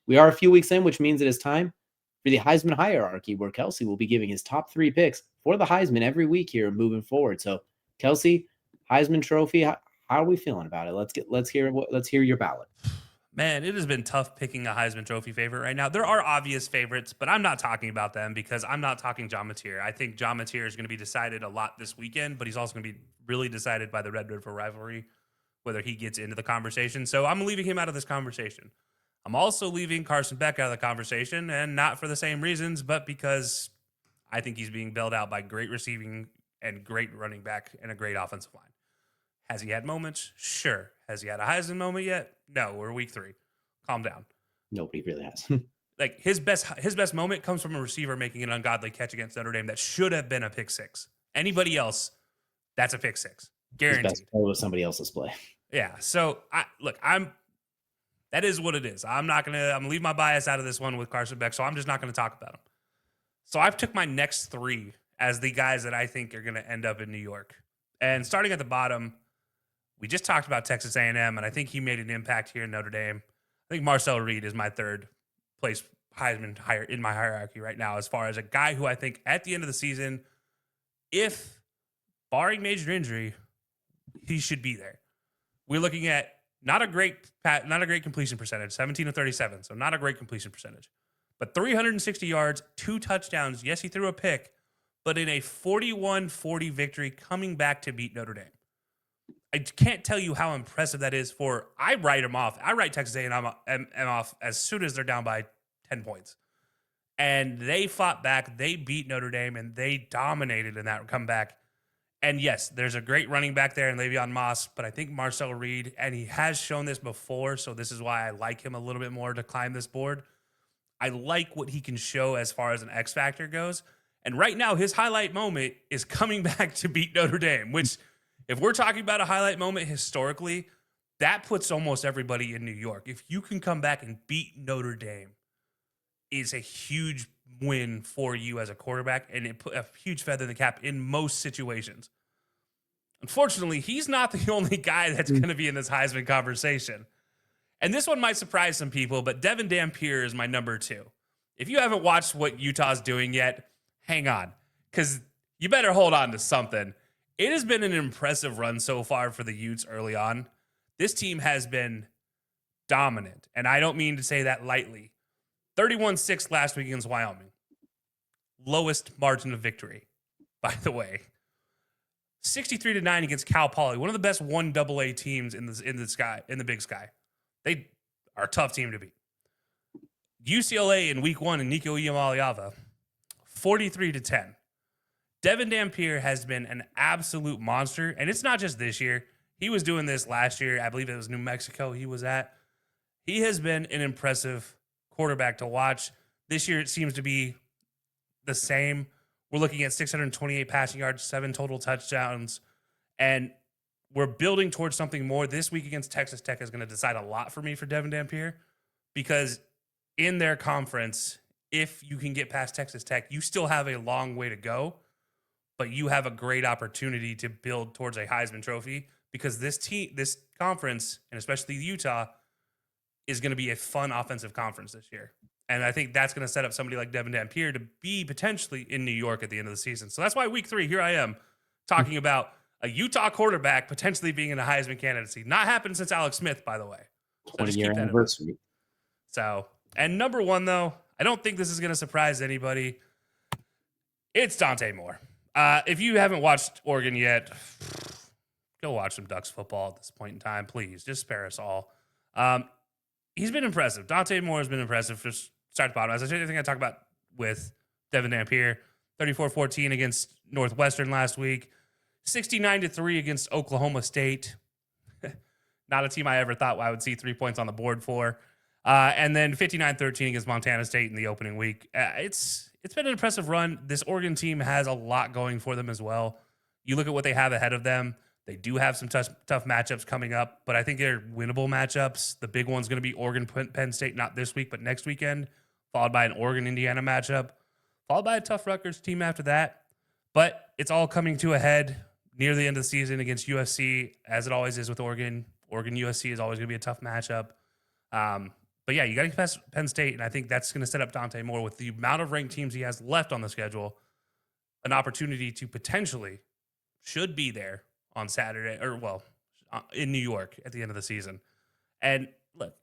We are a few weeks in, which means it is time for the Heisman Hierarchy, where Kelcey will be giving his top 3 picks for the Heisman every week here moving forward. So, Kelcey, Heisman Trophy, how are we feeling about it? Let's hear your ballot. Man, it has been tough picking a Heisman Trophy favorite right now. There are obvious favorites, but I'm not talking about them because I'm not talking John Mateer. I think John Mateer is going to be decided a lot this weekend, but he's also going to be really decided by the Red River rivalry, whether he gets into the conversation. So I'm leaving him out of this conversation. I'm also leaving Carson Beck out of the conversation, and not for the same reasons, but because I think he's being bailed out by great receiving and great running back and a great offensive line. Has he had moments? Sure. Has he had a Heisman moment yet? No, we're week 3. Calm down. Nobody really has. Like his best moment comes from a receiver making an ungodly catch against Notre Dame that should have been a pick six. Anybody else, that's a pick six. His best Guaranteed. play was somebody else's play. Yeah. So that is what it is. I'm gonna leave my bias out of this one with Carson Beck, so I'm just not gonna talk about him. So I've took my next 3 as the guys that I think are gonna end up in New York. And starting at the bottom, we just talked about Texas A&M, and I think he made an impact here in Notre Dame. I think Marcel Reed is my third place Heisman higher in my hierarchy right now, as far as a guy who I think at the end of the season, if barring major injury, he should be there. We're looking at not a great completion percentage, 17 to 37, so not a great completion percentage, but 360 yards, 2 touchdowns. Yes, he threw a pick, but in a 41-40 victory, coming back to beat Notre Dame. I can't tell you how impressive that is. I write them off. I write Texas A&M off as soon as they're down by 10 points. And they fought back. They beat Notre Dame, and they dominated in that comeback. And yes, there's a great running back there in Le'Veon Moss, but I think Marcel Reed, and he has shown this before, so this is why I like him a little bit more to climb this board. I like what he can show as far as an X factor goes. And right now, his highlight moment is coming back to beat Notre Dame, which – if we're talking about a highlight moment historically, that puts almost everybody in New York. If you can come back and beat Notre Dame, is a huge win for you as a quarterback, and it put a huge feather in the cap in most situations. Unfortunately, he's not the only guy that's going to be in this Heisman conversation. And this one might surprise some people, but Devin Dampier is my number 2. If you haven't watched what Utah's doing yet, hang on, because you better hold on to something. It has been an impressive run so far for the Utes early on. This team has been dominant, and I don't mean to say that lightly. 31-6 last week against Wyoming. Lowest margin of victory, by the way. 63-9 against Cal Poly, one of the best 1AA teams in the Big Sky. They are a tough team to beat. UCLA in week 1 in Nico Iamaleava, 43-10. Devin Dampier has been an absolute monster, and it's not just this year. He was doing this last year. I believe it was New Mexico he was at. He has been an impressive quarterback to watch. This year it seems to be the same. We're looking at 628 passing yards, 7 total touchdowns, and we're building towards something more. This week against Texas Tech is going to decide a lot for me for Devin Dampier, because in their conference, if you can get past Texas Tech, you still have a long way to go. But you have a great opportunity to build towards a Heisman Trophy, because this conference, and especially Utah, is going to be a fun offensive conference this year. And I think that's going to set up somebody like Devin Dampier to be potentially in New York at the end of the season. So that's why week 3, here I am talking about a Utah quarterback potentially being in a Heisman candidacy. Not happened since Alex Smith, by the way. So 20-year anniversary. So, and number 1, though, I don't think this is going to surprise anybody. It's Dante Moore. If you haven't watched Oregon yet, go watch some Ducks football at this point in time, please. Just spare us all. He's been impressive. Dante Moore has been impressive from start to bottom. As I think I talked about with Devin Dampier, 34-14 against Northwestern last week, 69-3 against Oklahoma State. Not a team I ever thought I would see 3 points on the board for. And then 59-13 against Montana State in the opening week. It's been an impressive run. This Oregon team has a lot going for them as well. You look at what they have ahead of them. They do have some tough matchups coming up, but I think they're winnable matchups. The big one's going to be Oregon-Penn State, not this week, but next weekend, followed by an Oregon-Indiana matchup, followed by a tough Rutgers team after that. But it's all coming to a head near the end of the season against USC, as it always is with Oregon. Oregon-USC is always going to be a tough matchup. But yeah, you got to get past Penn State, and I think that's going to set up Dante Moore with the amount of ranked teams he has left on the schedule, an opportunity to potentially should be there on Saturday, or in New York at the end of the season. And look,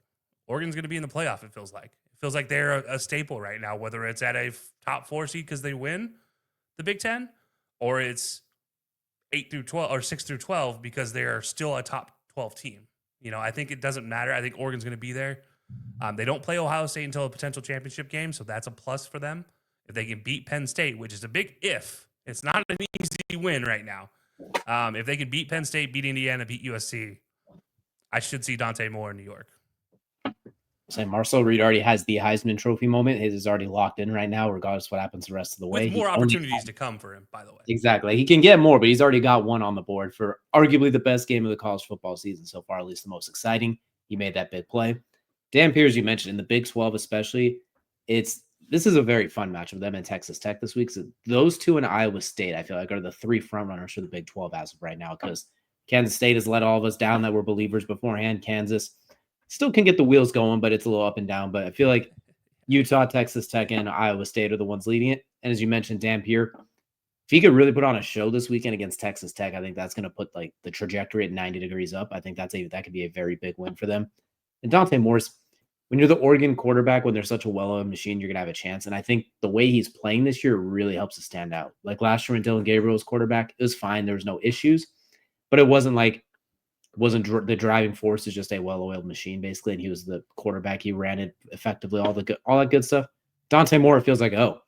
Oregon's going to be in the playoff. It feels like they're a staple right now, whether it's at a top 4 seed because they win the Big Ten, or it's 8 through 12 or 6 through 12 because they're still a top 12 team. I think it doesn't matter. I think Oregon's going to be there. They don't play Ohio State until a potential championship game, so that's a plus for them. If they can beat Penn State, which is a big if, it's not an easy win right now. If they can beat Penn State, beat Indiana, beat USC, I should see Dante Moore in New York. So Marcel Reed already has the Heisman Trophy moment. His is already locked in right now, regardless of what happens the rest of the way. With more opportunities to come for him, by the way. Exactly. He can get more, but he's already got one on the board for arguably the best game of the college football season so far, at least the most exciting. He made that big play. Dan Pierce, you mentioned, in the Big 12 especially, this is a very fun match with them and Texas Tech this week. So those two and Iowa State, I feel like, are the 3 frontrunners for the Big 12 as of right now, because Kansas State has let all of us down that were believers beforehand. Kansas still can get the wheels going, but it's a little up and down. But I feel like Utah, Texas Tech, and Iowa State are the ones leading it. And as you mentioned, Dan Pierce, if he could really put on a show this weekend against Texas Tech, I think that's going to put like the trajectory at 90 degrees up. I think that could be a very big win for them. And Dante Moore's, when you're the Oregon quarterback, when they're such a well-oiled machine, you're going to have a chance. And I think the way he's playing this year really helps to stand out. Like last year when Dylan Gabriel was quarterback, it was fine. There was no issues, but it wasn't the driving force is just a well-oiled machine, basically. And he was the quarterback. He ran it effectively, all that good stuff. Dante Moore, it feels like, oh,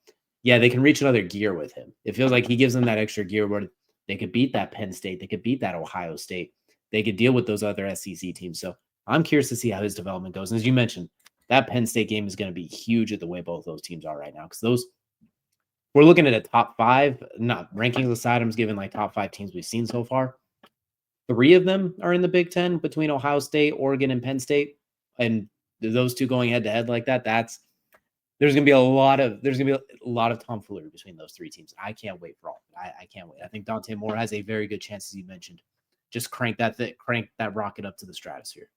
yeah, they can reach another gear with him. It feels like he gives them that extra gear where they could beat that Penn State. They could beat that Ohio State. They could deal with those other SEC teams. So I'm curious to see how his development goes. And as you mentioned, that Penn State game is going to be huge at the way both those teams are right now. Because we're looking at a top 5, not rankings aside, I'm just giving like top 5 teams we've seen so far. 3 of them are in the Big Ten between Ohio State, Oregon, and Penn State. And those two going head to head like that, there's going to be a lot of tomfoolery between those 3 teams. I can't wait for all of it. I can't wait. I think Dante Moore has a very good chance, as you mentioned. Just crank that rocket up to the stratosphere.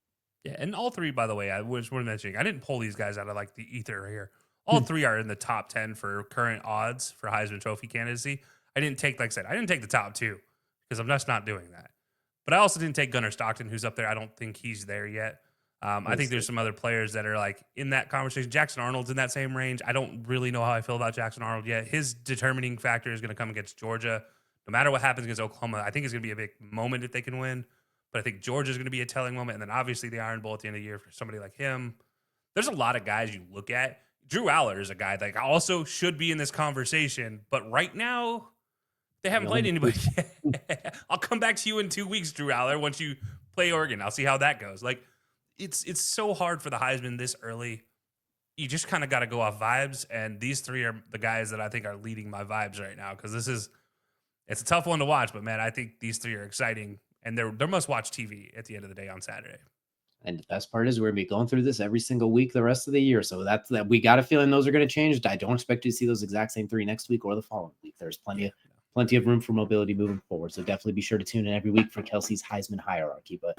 Yeah, and all 3, by the way, I was worth mentioning. I didn't pull these guys out of like the ether here. All 3 are in the top 10 for current odds for Heisman Trophy candidacy. I didn't take the top 2 because I'm just not doing that. But I also didn't take Gunnar Stockton, who's up there. I don't think he's there yet. I think there's some other players that are like in that conversation. Jackson Arnold's in that same range. I don't really know how I feel about Jackson Arnold yet. His determining factor is going to come against Georgia. No matter what happens against Oklahoma, I think it's going to be a big moment if they can win. But I think Georgia's going to be a telling moment. And then obviously the Iron Bowl at the end of the year for somebody like him. There's a lot of guys you look at. Drew Aller is a guy that also should be in this conversation. But right now, they haven't played anybody yet. I'll come back to you in 2 weeks, Drew Aller, once you play Oregon. I'll see how that goes. Like, it's so hard for the Heisman this early. You just kind of got to go off vibes. And these 3 are the guys that I think are leading my vibes right now. Because it's a tough one to watch. But, man, I think these 3 are exciting. And they're must-watch TV at the end of the day on Saturday. And the best part is we're going to be going through this every single week the rest of the year. So that we got a feeling those are going to change. I don't expect to see those exact same 3 next week or the following week. There's plenty of room for mobility moving forward. So definitely be sure to tune in every week for Kelcey's Heisman Hierarchy. But